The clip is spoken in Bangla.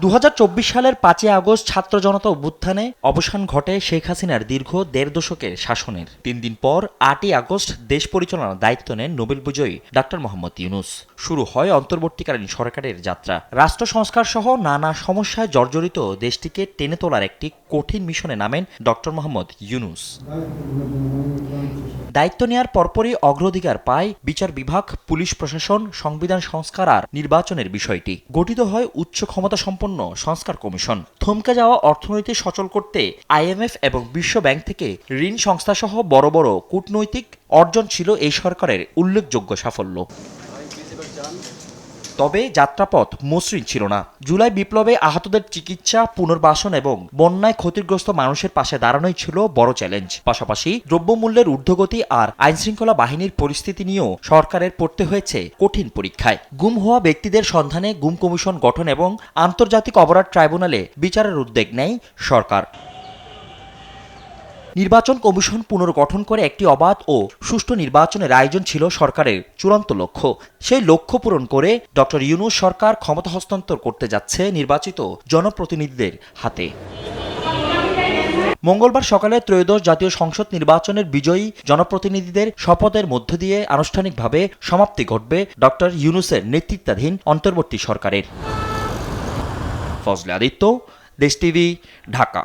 2024 সালের 5 আগস্ট ছাত্র জনতা অভ্যুত্থানে অবসান ঘটে শেখ হাসিনার দীর্ঘ দেড় দশকের শাসনের। 3 দিন পর 8ই আগস্ট দেশ পরিচালনার দায়িত্ব নেন নোবেল বিজয়ী ডক্টর মোহাম্মদ ইউনূস। শুরু হয় অন্তর্বর্তীকালীন সরকারের যাত্রা। রাষ্ট্র সংস্কার সহ নানা সমস্যায় জর্জরিত দেশটিকে টেনে তোলার একটি কঠিন মিশনে নামেন ডক্টর মোহাম্মদ ইউনূস। দায়িত্ব নেয়ার পরপরই অগ্রাধিকার পায় বিচার বিভাগ, পুলিশ প্রশাসন, সংবিধান সংস্কার আর নির্বাচনের বিষয়টি। গঠিত হয় উচ্চ ক্ষমতা সম্পন্ন সংস্কার কমিশন। থমকে যাওয়া অর্থনীতি সচল করতে IMF এবং বিশ্ব ব্যাংক থেকে ঋণ সংস্থা সহ বড় বড় কূটনৈতিক অর্জন ছিল এই সরকারের উল্লেখযোগ্য সাফল্য। তবে যাত্রাপথ মসৃণ ছিল না। জুলাই বিপ্লবে আহতদের চিকিৎসা, পুনর্বাসন এবং বন্যায় ক্ষতিগ্রস্ত মানুষের পাশে দাঁড়ানোই ছিল বড় চ্যালেঞ্জ। পাশাপাশি দ্রব্যমূল্যের ঊর্ধ্বগতি আর আইনশৃঙ্খলা বাহিনীর পরিস্থিতি নিয়েও সরকারের পড়তে হয়েছে কঠিন পরীক্ষায়। গুম হওয়া ব্যক্তিদের সন্ধানে গুম কমিশন গঠন এবং আন্তর্জাতিক অপরাধ ট্রাইব্যুনালে বিচারের উদ্যোগ নেয় সরকার। নির্বাচন কমিশন পুনর্গঠন করে একটি অবাধ ও সুষ্ঠু নির্বাচনের আয়োজন ছিল সরকারের চূড়ান্ত লক্ষ্য। সেই লক্ষ্য পূরণ করে ডক্টর ইউনূস সরকার ক্ষমতা হস্তান্তর করতে যাচ্ছে নির্বাচিত জনপ্রতিনিধিদের হাতে। মঙ্গলবার সকালে ত্রয়োদশ জাতীয় সংসদ নির্বাচনের বিজয়ী জনপ্রতিনিধিদের শপথের মধ্য দিয়ে আনুষ্ঠানিকভাবে সমাপ্তি ঘটবে ডক্টর ইউনূসের নেতৃত্বাধীন অন্তর্বর্তী সরকারের। ফজলে আদিত্য, দেশ টিভি, ঢাকা।